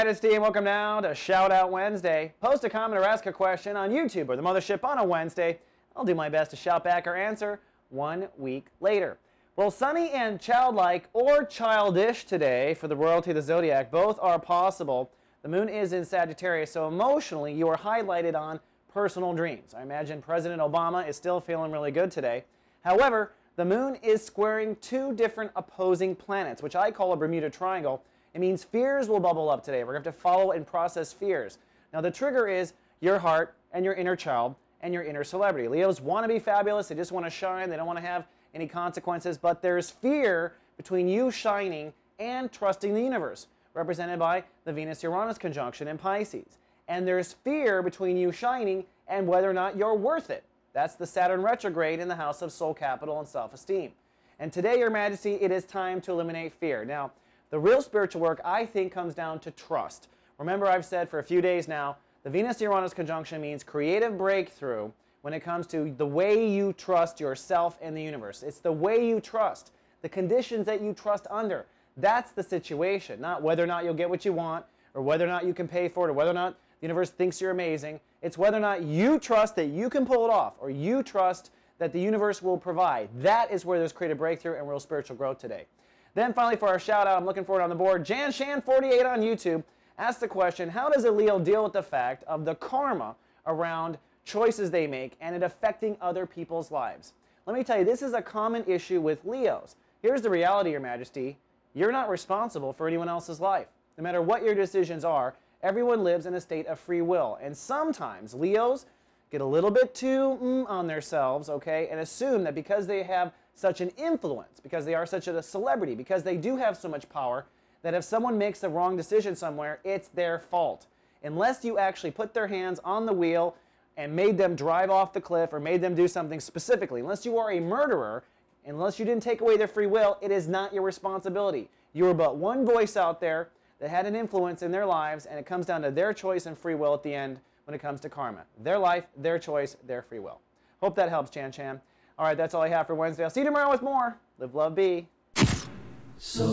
Majesty, and welcome now to Shout Out Wednesday. Post a comment or ask a question on YouTube or the Mothership on a Wednesday. I'll do my best to shout back or answer 1 week later. Well, sunny and childlike or childish today for the royalty of the zodiac, both are possible. The moon is in Sagittarius, so emotionally you are highlighted on personal dreams. I imagine President Obama is still feeling really good today. However, the moon is squaring two different opposing planets, which I call a Bermuda Triangle. It means fears will bubble up today. We're going to have to follow and process fears. Now, the trigger is your heart and your inner child and your inner celebrity. Leos want to be fabulous. They just want to shine. They don't want to have any consequences. But there's fear between you shining and trusting the universe, represented by the Venus-Uranus conjunction in Pisces. And there's fear between you shining and whether or not you're worth it. That's the Saturn retrograde in the house of soul capital and self-esteem. And today, Your Majesty, it is time to eliminate fear. Now, the real spiritual work, I think, comes down to trust. Remember, I've said for a few days now, the Venus-Uranus conjunction means creative breakthrough when it comes to the way you trust yourself and the universe. It's the way you trust, the conditions that you trust under. That's the situation, not whether or not you'll get what you want, or whether or not you can pay for it, or whether or not the universe thinks you're amazing. It's whether or not you trust that you can pull it off, or you trust that the universe will provide. That is where there's creative breakthrough and real spiritual growth today. Then finally, for our shout out, I'm looking for it on the board. JanShan48 on YouTube asked the question, how does a Leo deal with the fact of the karma around choices they make and it affecting other people's lives? Let me tell you, this is a common issue with Leos. Here's the reality, Your Majesty. You're not responsible for anyone else's life. No matter what your decisions are, everyone lives in a state of free will. And sometimes Leos get a little bit too on themselves, okay, and assume that because they have such an influence, because they are such a celebrity, because they do have so much power, that if someone makes a wrong decision somewhere, it's their fault. Unless you actually put their hands on the wheel and made them drive off the cliff or made them do something specifically, unless you are a murderer, unless you didn't take away their free will, it is not your responsibility. You are but one voice out there that had an influence in their lives, and it comes down to their choice and free will at the end when it comes to karma. Their life, their choice, their free will. Hope that helps, Chan Chan. All right, that's all I have for Wednesday. I'll see you tomorrow with more. Live, love, be. So